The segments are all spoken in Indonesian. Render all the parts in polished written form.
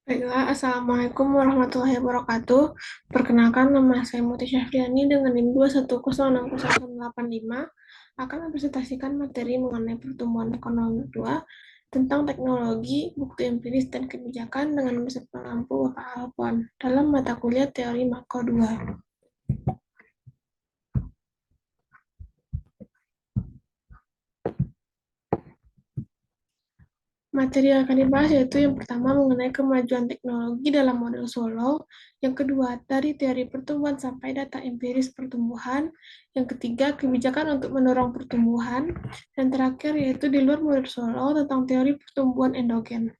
Baiklah, Assalamualaikum warahmatullahi wabarakatuh. Perkenalkan, nama saya Muti Syafriani dengan NIM 210608185 akan mempresentasikan materi mengenai pertumbuhan ekonomi 2 tentang teknologi, bukti empiris, dan kebijakan dengan beserta pengampu Bapak Alpon dalam mata kuliah teori Mako 2. Materi yang akan dibahas yaitu yang pertama mengenai kemajuan teknologi dalam model Solow, yang kedua dari teori pertumbuhan sampai data empiris pertumbuhan, yang ketiga kebijakan untuk mendorong pertumbuhan, dan terakhir yaitu di luar model Solow tentang teori pertumbuhan endogen.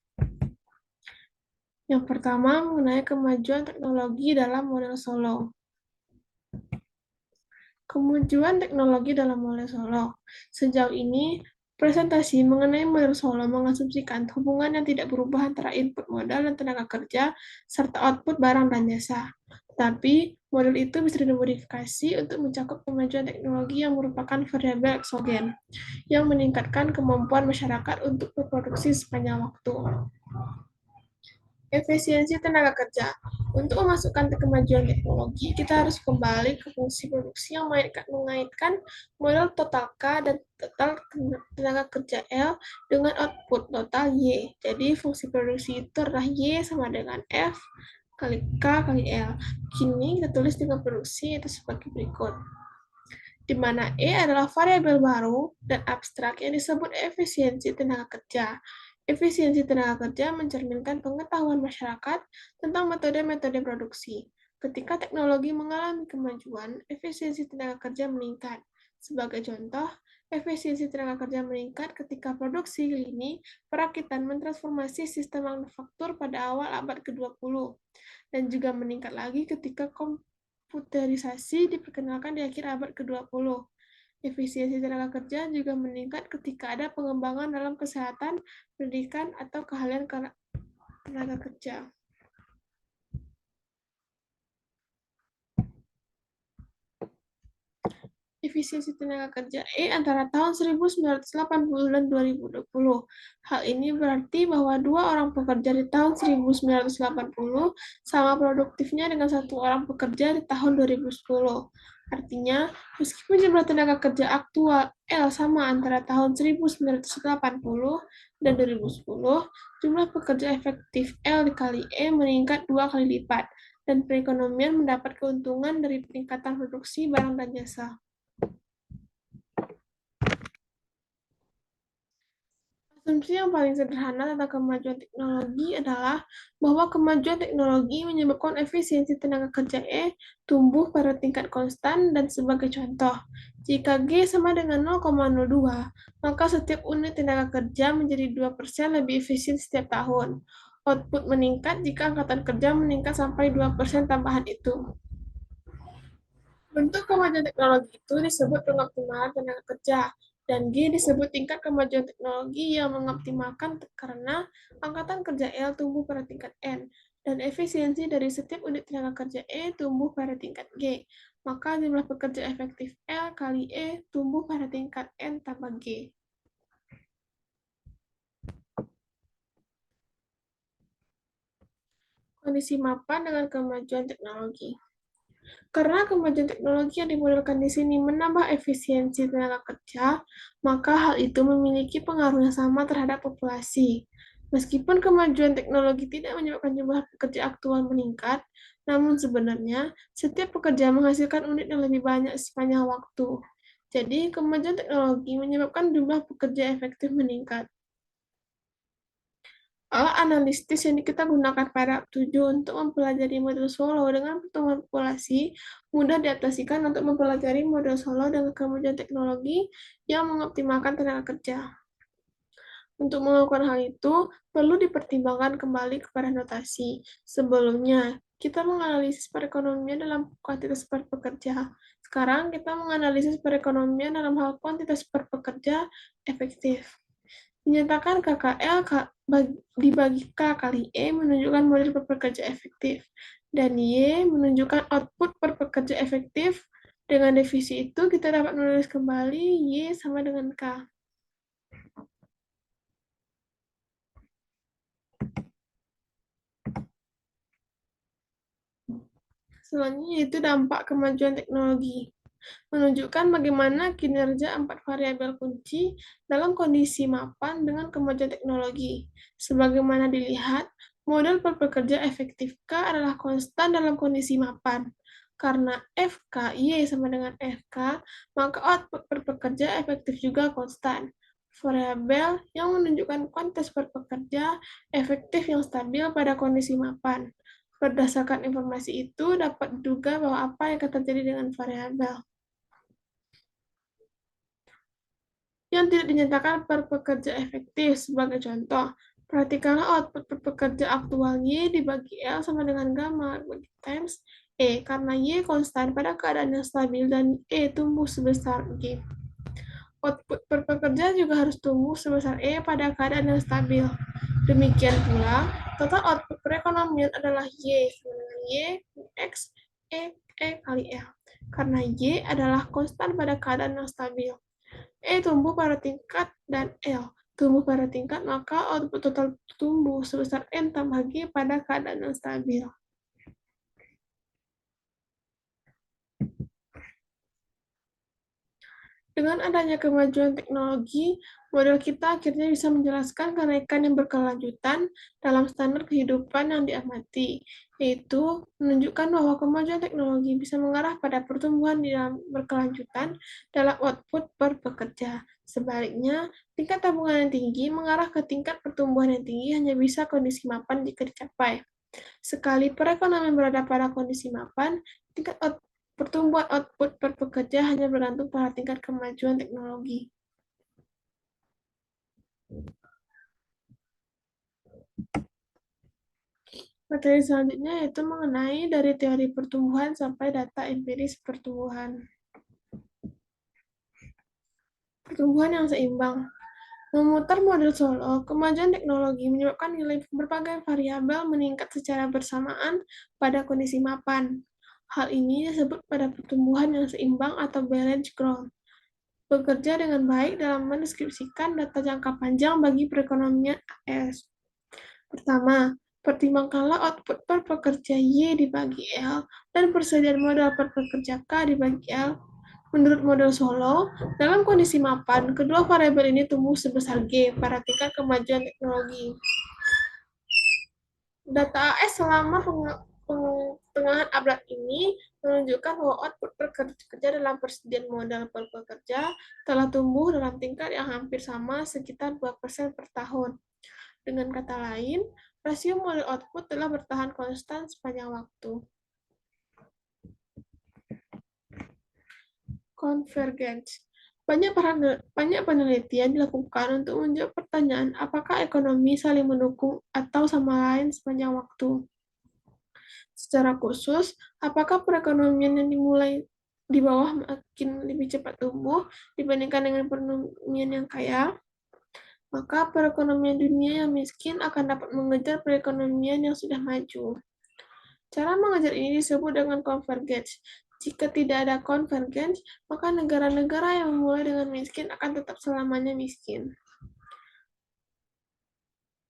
Yang pertama mengenai kemajuan teknologi dalam model Solow. Kemajuan teknologi dalam model Solow. Sejauh ini, presentasi mengenai model Solow mengasumsikan hubungan yang tidak berubah antara input modal dan tenaga kerja, serta output barang dan jasa. Tetapi, model itu bisa dimodifikasi untuk mencakup kemajuan teknologi yang merupakan variabel eksogen, yang meningkatkan kemampuan masyarakat untuk berproduksi sepanjang waktu. Efisiensi tenaga kerja. Untuk memasukkan kemajuan teknologi, kita harus kembali ke fungsi produksi yang mengaitkan modal total K dan total tenaga kerja L dengan output total Y. Jadi fungsi produksi itu adalah Y sama dengan F kali K kali L. Kini kita tulis dengan produksi itu sebagai berikut, di mana E adalah variabel baru dan abstrak yang disebut efisiensi tenaga kerja. Efisiensi tenaga kerja mencerminkan pengetahuan masyarakat tentang metode-metode produksi. Ketika teknologi mengalami kemajuan, efisiensi tenaga kerja meningkat. Sebagai contoh, efisiensi tenaga kerja meningkat ketika produksi lini perakitan mentransformasi sistem manufaktur pada awal abad ke-20, dan juga meningkat lagi ketika komputerisasi diperkenalkan di akhir abad ke-20. Efisiensi tenaga kerja juga meningkat ketika ada pengembangan dalam kesehatan, pendidikan, atau keahlian tenaga kerja. Efisiensi tenaga kerja antara tahun 1980 dan 2020. Hal ini berarti bahwa 2 orang pekerja di tahun 1980 sama produktifnya dengan 1 orang pekerja di tahun 2010. Artinya, meskipun jumlah tenaga kerja aktual L sama antara tahun 1980 dan 2010, jumlah pekerja efektif L dikali meningkat 2 kali lipat, dan perekonomian mendapat keuntungan dari peningkatan produksi barang dan jasa. Asumsi yang paling sederhana tentang kemajuan teknologi adalah bahwa kemajuan teknologi menyebabkan efisiensi tenaga kerja tumbuh pada tingkat konstan, dan sebagai contoh, jika G sama dengan 0,02, maka setiap unit tenaga kerja menjadi 2% lebih efisien setiap tahun. Output meningkat jika angkatan kerja meningkat sampai 2% tambahan itu. Bentuk kemajuan teknologi itu disebut pengoptimalan tenaga kerja, dan G disebut tingkat kemajuan teknologi yang mengoptimalkan karena angkatan kerja L tumbuh pada tingkat N, dan efisiensi dari setiap unit tenaga kerja tumbuh pada tingkat G. Maka jumlah pekerja efektif L kali tumbuh pada tingkat N tambah G. Kondisi mapan dengan kemajuan teknologi. Karena kemajuan teknologi yang dimodelkan di sini menambah efisiensi tenaga kerja, maka hal itu memiliki pengaruh yang sama terhadap populasi. Meskipun kemajuan teknologi tidak menyebabkan jumlah pekerja aktual meningkat, namun sebenarnya setiap pekerja menghasilkan unit yang lebih banyak sepanjang waktu. Jadi, kemajuan teknologi menyebabkan jumlah pekerja efektif meningkat. Alat analitis yang kita gunakan pada 7 untuk mempelajari model Solow dengan pertumbuhan populasi mudah diaplikasikan untuk mempelajari model Solow dengan kemajuan teknologi yang mengoptimalkan tenaga kerja. Untuk melakukan hal itu, perlu dipertimbangkan kembali kepada notasi. Sebelumnya, kita menganalisis perekonomian dalam kuantitas per pekerja. Sekarang, kita menganalisis perekonomian dalam hal kuantitas per pekerja efektif. Dinyatakan KKL dibagi K kali menunjukkan model per pekerja efektif, dan Y menunjukkan output per pekerja efektif. Dengan definisi itu, kita dapat menulis kembali Y sama dengan K. Selanjutnya yaitu dampak kemajuan teknologi. Menunjukkan bagaimana kinerja 4 variabel kunci dalam kondisi mapan dengan kemajuan teknologi. Sebagaimana dilihat, model per pekerja efektif K adalah konstan dalam kondisi mapan. Karena FK, Y sama dengan FK, maka output per pekerja efektif juga konstan. Variabel yang menunjukkan kuantitas per pekerja efektif yang stabil pada kondisi mapan. Berdasarkan informasi itu, dapat diduga bahwa apa yang akan terjadi dengan variabel yang tidak dinyatakan per pekerja efektif. Sebagai contoh, perhatikanlah output per pekerja aktual Y dibagi L sama dengan gamma bagi times E, karena Y konstan pada keadaan yang stabil dan E tumbuh sebesar G. Output per pekerja juga harus tumbuh sebesar E pada keadaan yang stabil. Demikian pula, total output perekonomian adalah Y sama dengan Y X E kali L, karena Y adalah konstan pada keadaan yang stabil. E tumbuh pada tingkat dan L tumbuh pada tingkat, maka output total tumbuh sebesar N tambah G pada keadaan yang stabil. Dengan adanya kemajuan teknologi, model kita akhirnya bisa menjelaskan kenaikan yang berkelanjutan dalam standar kehidupan yang diamati, yaitu menunjukkan bahwa kemajuan teknologi bisa mengarah pada pertumbuhan yang berkelanjutan dalam output per pekerja. Sebaliknya, tingkat tabungan yang tinggi mengarah ke tingkat pertumbuhan yang tinggi hanya bisa kondisi mapan jika dicapai. Sekali perekonomian berada pada kondisi mapan, tingkat pertumbuhan output per pekerja hanya bergantung pada tingkat kemajuan teknologi. Materi selanjutnya yaitu mengenai dari teori pertumbuhan sampai data empiris pertumbuhan. Pertumbuhan yang seimbang. Memutar model Solo, kemajuan teknologi menyebabkan nilai berbagai variabel meningkat secara bersamaan pada kondisi mapan. Hal ini disebut pada pertumbuhan yang seimbang atau balanced growth. Bekerja dengan baik dalam mendeskripsikan data jangka panjang bagi perekonomian AS. Pertama, pertimbangkanlah output per pekerja Y dibagi L dan persediaan modal per pekerja K dibagi L. Menurut model Solo, dalam kondisi mapan, kedua variabel ini tumbuh sebesar G pada tingkat kemajuan teknologi. Data AS selama pertengahan abad ini menunjukkan bahwa output per pekerja dalam persediaan modal per pekerja telah tumbuh dalam tingkat yang hampir sama sekitar 2% per tahun. Dengan kata lain, rasio model output telah bertahan konstan sepanjang waktu. Convergence. Banyak penelitian dilakukan untuk menjawab pertanyaan apakah ekonomi saling mendukung atau sama lain sepanjang waktu. Secara khusus, apakah perekonomian yang dimulai di bawah makin lebih cepat tumbuh dibandingkan dengan perekonomian yang kaya? Maka perekonomian dunia yang miskin akan dapat mengejar perekonomian yang sudah maju. Cara mengejar ini disebut dengan convergence. Jika tidak ada convergence, maka negara-negara yang memulai dengan miskin akan tetap selamanya miskin.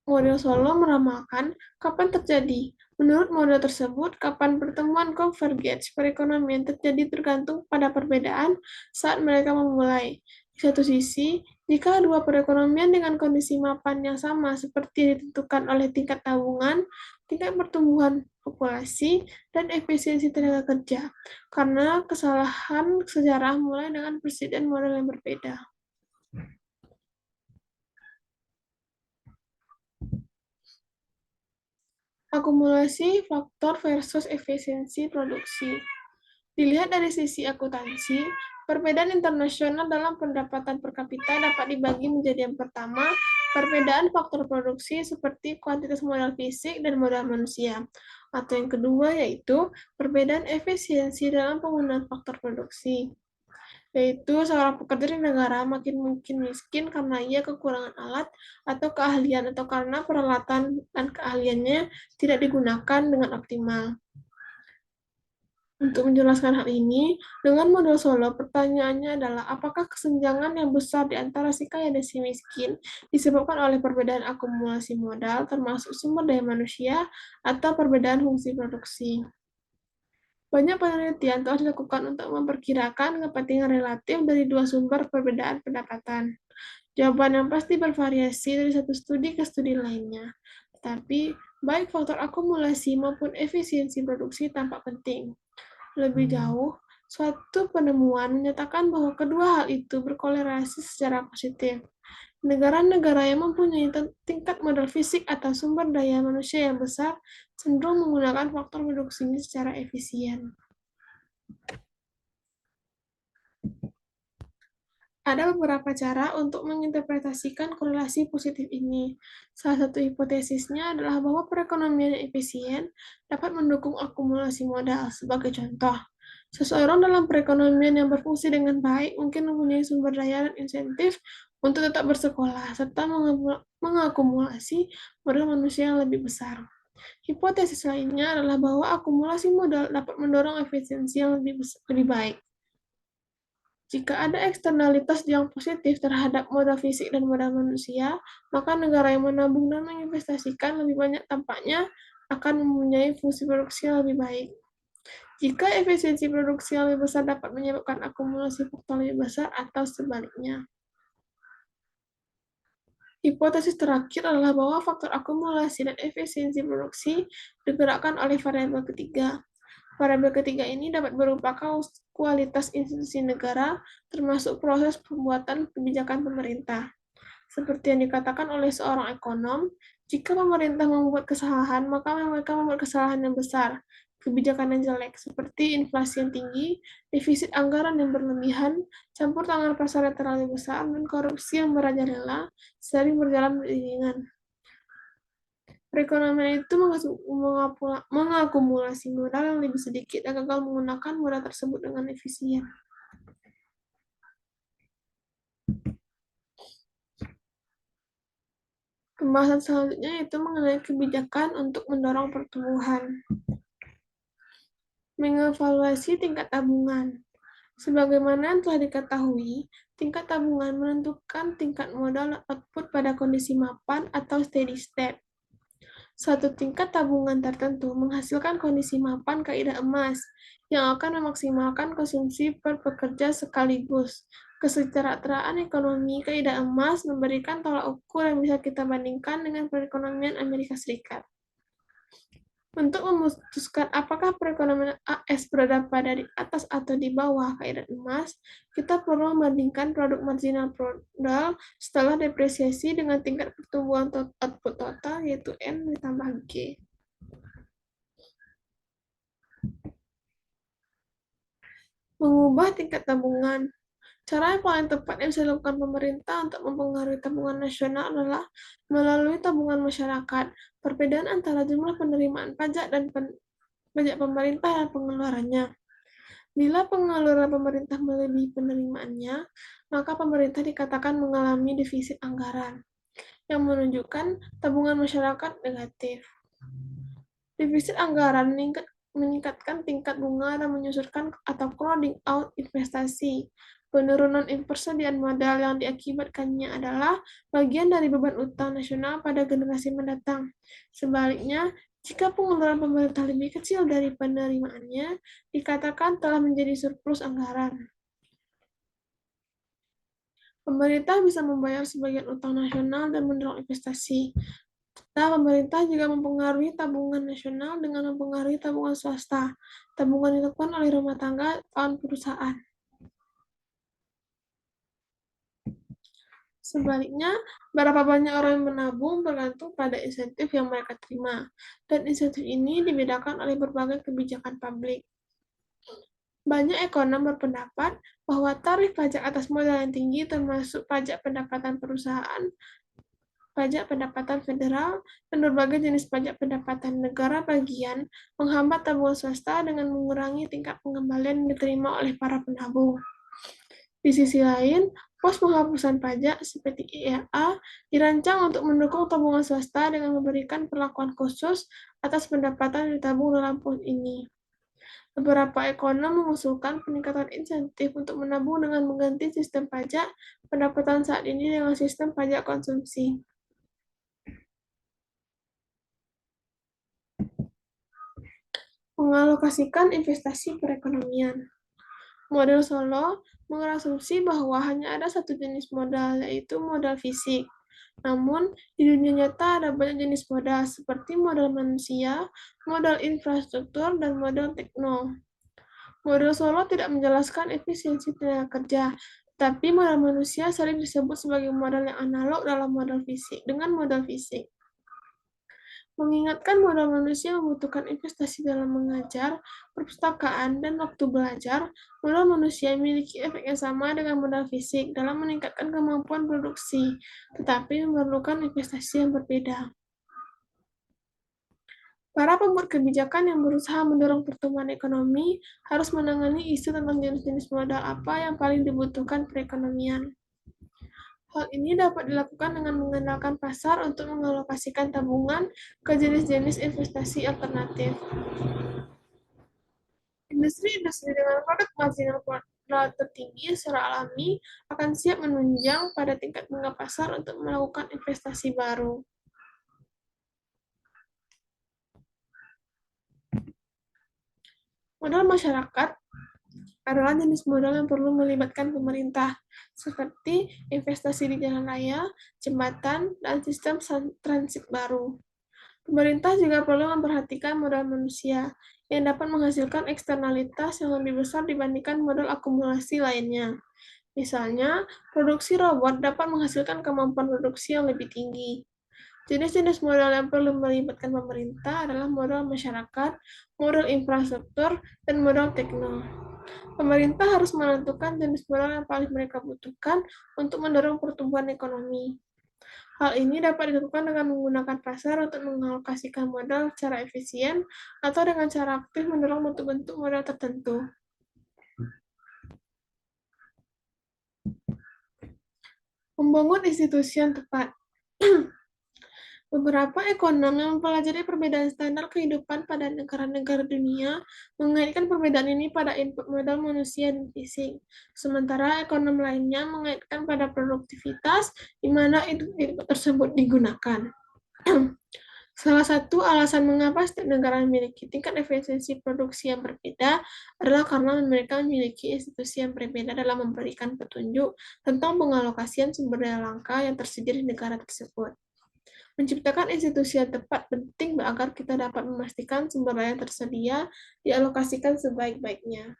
Model Solo meramalkan kapan terjadi. Menurut model tersebut, kapan pertemuan convergence perekonomian terjadi tergantung pada perbedaan saat mereka memulai. Di satu sisi, jika dua perekonomian dengan kondisi mapan yang sama seperti ditentukan oleh tingkat tabungan, tingkat pertumbuhan populasi, dan efisiensi tenaga kerja, karena kesalahan sejarah mulai dengan presiden model yang berbeda. Akumulasi faktor versus efisiensi produksi. Dilihat dari sisi akuntansi, perbedaan internasional dalam pendapatan per kapita dapat dibagi menjadi yang pertama, perbedaan faktor produksi seperti kuantitas modal fisik dan modal manusia. Atau yang kedua yaitu perbedaan efisiensi dalam penggunaan faktor produksi. Yaitu seorang pekerja di negara makin mungkin miskin karena ia kekurangan alat atau keahlian atau karena peralatan dan keahliannya tidak digunakan dengan optimal. Untuk menjelaskan hal ini, dengan model Solo, pertanyaannya adalah apakah kesenjangan yang besar di antara si kaya dan si miskin disebabkan oleh perbedaan akumulasi modal, termasuk sumber daya manusia, atau perbedaan fungsi produksi. Banyak penelitian telah dilakukan untuk memperkirakan kepentingan relatif dari dua sumber perbedaan pendapatan. Jawaban yang pasti bervariasi dari satu studi ke studi lainnya. Tetapi, baik faktor akumulasi maupun efisiensi produksi tampak penting. Lebih jauh, suatu penemuan menyatakan bahwa kedua hal itu berkorelasi secara positif. Negara-negara yang mempunyai tingkat modal fisik atau sumber daya manusia yang besar cenderung menggunakan faktor produksinya secara efisien. Ada beberapa cara untuk menginterpretasikan korelasi positif ini. Salah satu hipotesisnya adalah bahwa perekonomian yang efisien dapat mendukung akumulasi modal. Sebagai contoh, seseorang dalam perekonomian yang berfungsi dengan baik mungkin mempunyai sumber daya dan insentif untuk tetap bersekolah, serta mengakumulasi modal manusia yang lebih besar. Hipotesis lainnya adalah bahwa akumulasi modal dapat mendorong efisiensi yang lebih baik. Jika ada eksternalitas yang positif terhadap modal fisik dan modal manusia, maka negara yang menabung dan menginvestasikan lebih banyak tampaknya akan mempunyai fungsi produksi yang lebih baik. Jika efisiensi produksi yang lebih besar dapat menyebabkan akumulasi faktor lebih besar atau sebaliknya. Hipotesis terakhir adalah bahwa faktor akumulasi dan efisiensi produksi digerakkan oleh variabel ketiga. Variabel ketiga ini dapat berupa kualitas institusi negara, termasuk proses pembuatan kebijakan pemerintah. Seperti yang dikatakan oleh seorang ekonom, jika pemerintah membuat kesalahan, maka mereka membuat kesalahan yang besar, kebijakan yang jelek, seperti inflasi yang tinggi, defisit anggaran yang berlebihan, campur tangan pasar yang terlalu besar, dan korupsi yang merajalela, sering berjalan beriringan. Perekonomian itu mengakumulasi modal yang lebih sedikit dan gagal menggunakan modal tersebut dengan efisien. Pembahasan selanjutnya yaitu mengenai kebijakan untuk mendorong pertumbuhan. Mengevaluasi tingkat tabungan. Sebagaimana yang telah diketahui, tingkat tabungan menentukan tingkat modal output pada kondisi mapan atau steady state. Suatu tingkat tabungan tertentu menghasilkan kondisi mapan kaidah emas yang akan memaksimalkan konsumsi per pekerja sekaligus. Kesejahteraan ekonomi kaidah emas memberikan tolak ukur yang bisa kita bandingkan dengan perekonomian Amerika Serikat. Untuk memutuskan apakah perekonomian AS berada pada di atas atau di bawah kaidah emas, kita perlu membandingkan produk marginal modal setelah depresiasi dengan tingkat pertumbuhan output total, yaitu N ditambah G. Mengubah tingkat tabungan. Cara yang paling tepat yang bisa dilakukan pemerintah untuk mempengaruhi tabungan nasional adalah melalui tabungan masyarakat. Perbedaan antara jumlah penerimaan pajak dan pajak pemerintah dan pengeluarannya. Bila pengeluaran pemerintah melebihi penerimaannya, maka pemerintah dikatakan mengalami defisit anggaran, yang menunjukkan tabungan masyarakat negatif. Defisit anggaran meningkatkan tingkat bunga dan menyusurkan atau crowding out investasi. Penurunan persediaan modal yang diakibatkannya adalah bagian dari beban utang nasional pada generasi mendatang. Sebaliknya, jika pengeluaran pemerintah lebih kecil dari penerimaannya, dikatakan telah menjadi surplus anggaran. Pemerintah bisa membayar sebagian utang nasional dan mendorong investasi. Nah, pemerintah juga mempengaruhi tabungan nasional dengan mempengaruhi tabungan swasta. Tabungan dilakukan oleh rumah tangga atau perusahaan. Sebaliknya, berapa banyak orang yang menabung bergantung pada insentif yang mereka terima, dan insentif ini dibedakan oleh berbagai kebijakan publik. Banyak ekonom berpendapat bahwa tarif pajak atas modal yang tinggi termasuk pajak pendapatan perusahaan, pajak pendapatan federal, dan berbagai jenis pajak pendapatan negara bagian menghambat tabungan swasta dengan mengurangi tingkat pengembalian yang diterima oleh para penabung. Di sisi lain, pos penghapusan pajak seperti IRA dirancang untuk mendukung tabungan swasta dengan memberikan perlakuan khusus atas pendapatan yang ditabung dalam pos ini. Beberapa ekonom mengusulkan peningkatan insentif untuk menabung dengan mengganti sistem pajak pendapatan saat ini dengan sistem pajak konsumsi. Mengalokasikan investasi perekonomian. Model Solo mengasumsi bahwa hanya ada satu jenis modal, yaitu modal fisik. Namun, di dunia nyata ada banyak jenis modal, seperti modal manusia, modal infrastruktur, dan modal tekno. Model Solo tidak menjelaskan efisiensi tenaga kerja, tapi modal manusia sering disebut sebagai modal yang analog dalam modal fisik dengan modal fisik. Mengingatkan modal manusia membutuhkan investasi dalam mengajar, perpustakaan, dan waktu belajar, modal manusia memiliki efek yang sama dengan modal fisik dalam meningkatkan kemampuan produksi, tetapi memerlukan investasi yang berbeda. Para pembuat kebijakan yang berusaha mendorong pertumbuhan ekonomi harus menangani isu tentang jenis-jenis modal apa yang paling dibutuhkan perekonomian. Hal ini dapat dilakukan dengan mengandalkan pasar untuk mengalokasikan tabungan ke jenis-jenis investasi alternatif. Industri-industri dengan produk marginal produk tertinggi secara alami akan siap menunjang pada tingkat bunga pasar untuk melakukan investasi baru. Modal masyarakat adalah jenis modal yang perlu melibatkan pemerintah, seperti investasi di jalan raya, jembatan, dan sistem transit baru. Pemerintah juga perlu memperhatikan modal manusia, yang dapat menghasilkan eksternalitas yang lebih besar dibandingkan modal akumulasi lainnya. Misalnya, produksi robot dapat menghasilkan kemampuan produksi yang lebih tinggi. Jenis-jenis modal yang perlu melibatkan pemerintah adalah modal masyarakat, modal infrastruktur, dan modal tekno. Pemerintah harus menentukan jenis modal yang paling mereka butuhkan untuk mendorong pertumbuhan ekonomi. Hal ini dapat dilakukan dengan menggunakan pasar untuk mengalokasikan modal secara efisien atau dengan cara aktif mendorong bentuk-bentuk modal tertentu. Membangun institusi yang tepat. Beberapa ekonom yang mempelajari perbedaan standar kehidupan pada negara-negara dunia mengaitkan perbedaan ini pada input modal manusia dan fisik. Sementara ekonom lainnya mengaitkan pada produktivitas di mana input tersebut digunakan. Salah satu alasan mengapa setiap negara memiliki tingkat efisiensi produksi yang berbeda adalah karena mereka memiliki institusi yang berbeda dalam memberikan petunjuk tentang pengalokasian sumber daya langka yang tersedia di negara tersebut. Menciptakan institusi yang tepat penting agar kita dapat memastikan sumber daya yang tersedia dialokasikan sebaik-baiknya.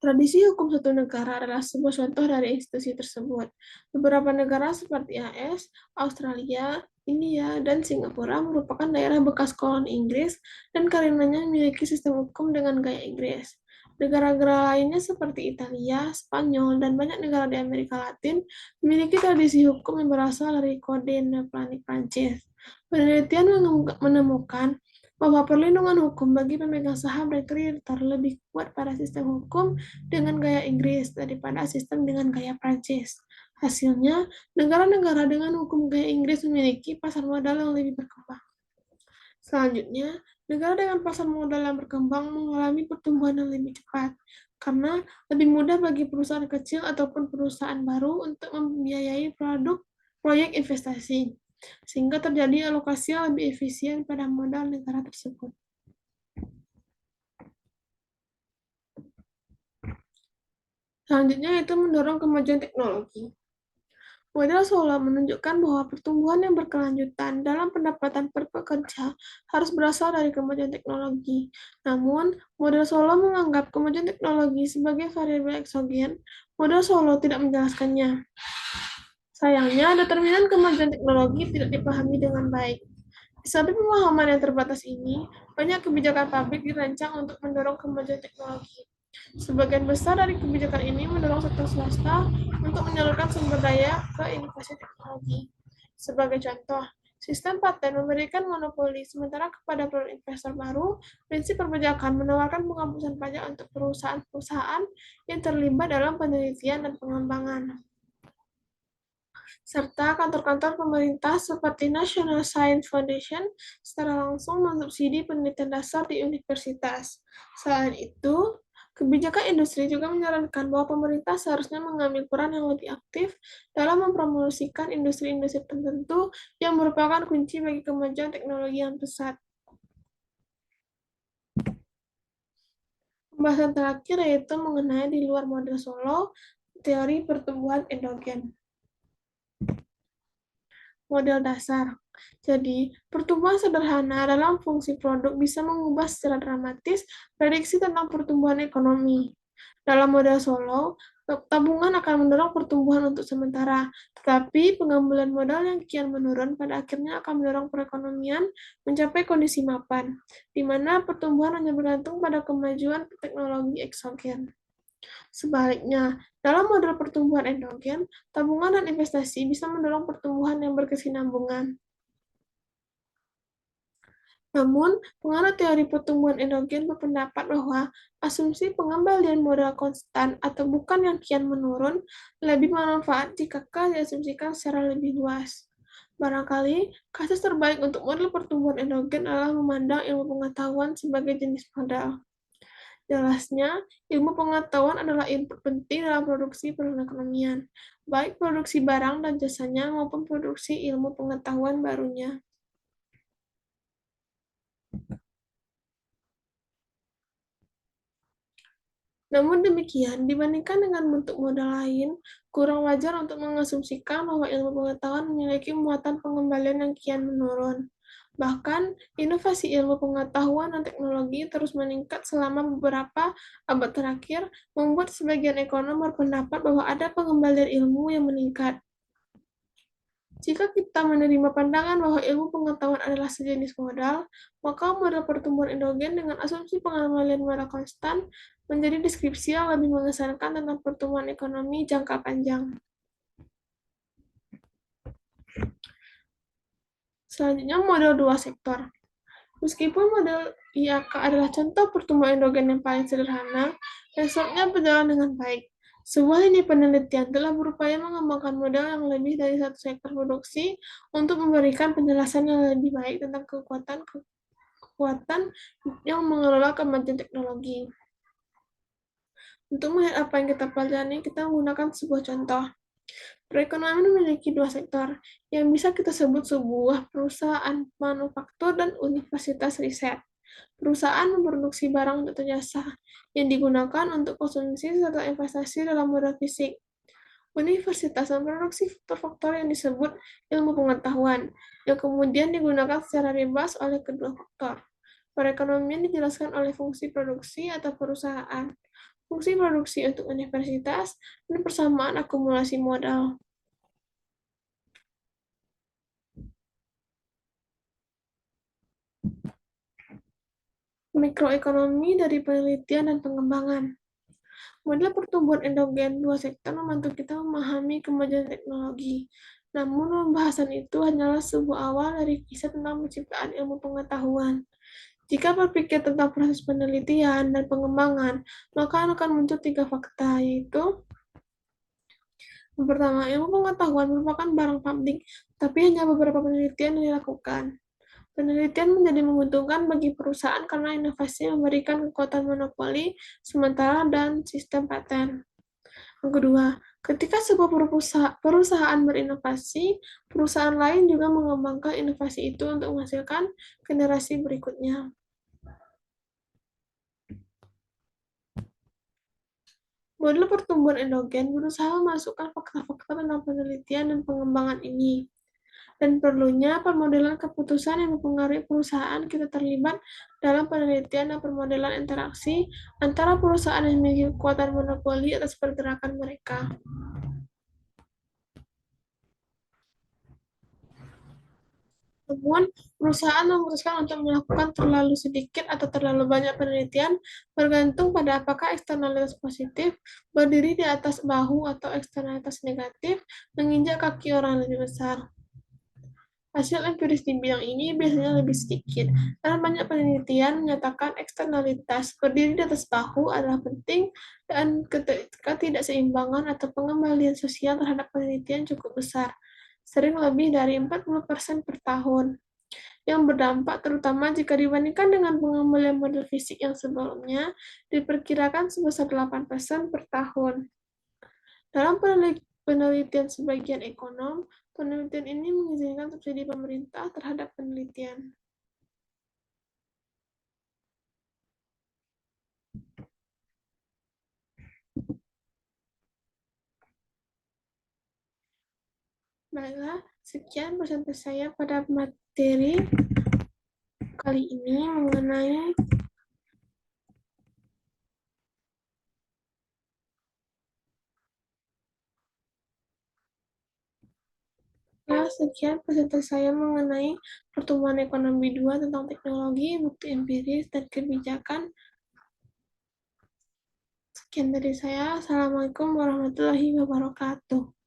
Tradisi hukum satu negara adalah sebuah contoh dari institusi tersebut. Beberapa negara seperti AS, Australia, India, dan Singapura merupakan daerah bekas koloni Inggris dan karenanya memiliki sistem hukum dengan gaya Inggris. Negara-negara lainnya seperti Italia, Spanyol, dan banyak negara di Amerika Latin memiliki tradisi hukum yang berasal dari Kode Napoleonic Prancis. Penelitian menemukan bahwa perlindungan hukum bagi pemegang saham dan kreditor lebih kuat pada sistem hukum dengan gaya Inggris daripada sistem dengan gaya Prancis. Hasilnya, negara-negara dengan hukum gaya Inggris memiliki pasar modal yang lebih berkembang. Selanjutnya, negara dengan pasar modal yang berkembang mengalami pertumbuhan yang lebih cepat, karena lebih mudah bagi perusahaan kecil ataupun perusahaan baru untuk membiayai proyek investasi, sehingga terjadi alokasi yang lebih efisien pada modal negara tersebut. Selanjutnya yaitu mendorong kemajuan teknologi. Model Solo menunjukkan bahwa pertumbuhan yang berkelanjutan dalam pendapatan per pekerja harus berasal dari kemajuan teknologi. Namun, model Solo menganggap kemajuan teknologi sebagai variabel eksogen. Model Solo tidak menjelaskannya. Sayangnya, determinan kemajuan teknologi tidak dipahami dengan baik. Di samping pemahaman yang terbatas ini, banyak kebijakan pabrik dirancang untuk mendorong kemajuan teknologi. Sebagian besar dari kebijakan ini mendorong sektor swasta untuk menyalurkan sumber daya ke inovasi teknologi. Sebagai contoh, sistem paten memberikan monopoli, sementara kepada investor baru, prinsip perpajakan menawarkan penghapusan pajak untuk perusahaan-perusahaan yang terlibat dalam penelitian dan pengembangan. Serta kantor-kantor pemerintah seperti National Science Foundation secara langsung mensubsidi penelitian dasar di universitas. Selain itu, kebijakan industri juga menyarankan bahwa pemerintah seharusnya mengambil peran yang lebih aktif dalam mempromosikan industri-industri tertentu yang merupakan kunci bagi kemajuan teknologi yang pesat. Pembahasan terakhir yaitu mengenai di luar model Solow, teori pertumbuhan endogen. Model dasar. Jadi, pertumbuhan sederhana dalam fungsi produk bisa mengubah secara dramatis prediksi tentang pertumbuhan ekonomi. Dalam model Solow, tabungan akan mendorong pertumbuhan untuk sementara, tetapi pengambilan modal yang kian menurun pada akhirnya akan mendorong perekonomian mencapai kondisi mapan, di mana pertumbuhan hanya bergantung pada kemajuan teknologi eksogen. Sebaliknya, dalam model pertumbuhan endogen, tabungan dan investasi bisa mendorong pertumbuhan yang berkesinambungan. Namun, penganut teori pertumbuhan endogen berpendapat bahwa asumsi pengembalian modal konstan atau bukan yang kian menurun lebih bermanfaat jika diasumsikan secara lebih luas. Barangkali, kasus terbaik untuk model pertumbuhan endogen adalah memandang ilmu pengetahuan sebagai jenis modal. Jelasnya, ilmu pengetahuan adalah input penting dalam produksi perekonomian, baik produksi barang dan jasanya maupun produksi ilmu pengetahuan barunya. Namun demikian, dibandingkan dengan bentuk modal lain, kurang wajar untuk mengasumsikan bahwa ilmu pengetahuan memiliki muatan pengembalian yang kian menurun. Bahkan, inovasi ilmu pengetahuan dan teknologi terus meningkat selama beberapa abad terakhir, membuat sebagian ekonom berpendapat bahwa ada pengembalian ilmu yang meningkat. Jika kita menerima pandangan bahwa ilmu pengetahuan adalah sejenis modal, maka model pertumbuhan endogen dengan asumsi pengembalian modal konstan menjadi deskripsi yang lebih mengesankan tentang pertumbuhan ekonomi jangka panjang. Selanjutnya, model dua sektor. Meskipun model IAK adalah contoh pertumbuhan endogen yang paling sederhana, resepnya berjalan dengan baik. Sebuah lini penelitian telah berupaya mengembangkan model yang lebih dari satu sektor produksi untuk memberikan penjelasan yang lebih baik tentang kekuatan yang mengelola kemajuan teknologi. Untuk melihat apa yang kita pelajari, kita menggunakan sebuah contoh. Perekonomian memiliki dua sektor, yang bisa kita sebut sebuah perusahaan manufaktur dan universitas riset. Perusahaan memproduksi barang atau jasa yang digunakan untuk konsumsi serta investasi dalam modal fisik. Universitas memproduksi faktor-faktor yang disebut ilmu pengetahuan, yang kemudian digunakan secara bebas oleh kedua faktor. Perekonomian dijelaskan oleh fungsi produksi atau perusahaan, fungsi produksi untuk universitas, dan persamaan akumulasi modal. Mikroekonomi dari penelitian dan pengembangan. Model pertumbuhan endogen dua sektor membantu kita memahami kemajuan teknologi. Namun, pembahasan itu hanyalah sebuah awal dari kisah tentang penciptaan ilmu pengetahuan. Jika berpikir tentang proses penelitian dan pengembangan, maka akan muncul tiga fakta, yaitu yang pertama, ilmu pengetahuan merupakan barang publik, tapi hanya beberapa penelitian yang dilakukan. Penelitian menjadi menguntungkan bagi perusahaan karena inovasi memberikan kekuatan monopoli sementara dan sistem paten. Yang kedua, ketika sebuah perusahaan berinovasi, perusahaan lain juga mengembangkan inovasi itu untuk menghasilkan generasi berikutnya. Model pertumbuhan endogen berusaha memasukkan fakta-fakta tentang penelitian dan pengembangan ini. Dan perlunya permodelan keputusan yang mempengaruhi perusahaan kita terlibat dalam penelitian dan permodelan interaksi antara perusahaan yang memiliki kekuatan monopoli atas pergerakan mereka. Namun, perusahaan memutuskan untuk melakukan terlalu sedikit atau terlalu banyak penelitian bergantung pada apakah eksternalitas positif berdiri di atas bahu atau eksternalitas negatif menginjak kaki orang lebih besar. Hasil empiris di bidang ini biasanya lebih sedikit, karena banyak penelitian menyatakan eksternalitas berdiri di atas bahu adalah penting dan ketidakseimbangan atau pengembalian sosial terhadap penelitian cukup besar, sering lebih dari 40% per tahun, yang berdampak terutama jika dibandingkan dengan pengembalian model fisik yang sebelumnya diperkirakan sebesar 8% per tahun. Dalam penelitian sebagian ekonom, penelitian ini mengizinkan subsidi pemerintah terhadap penelitian. Baiklah, sekian presentasi saya pada materi kali ini mengenai sekian presentasi saya mengenai pertumbuhan ekonomi 2 tentang teknologi, bukti empiris, dan kebijakan. Sekian dari saya. Assalamualaikum warahmatullahi wabarakatuh.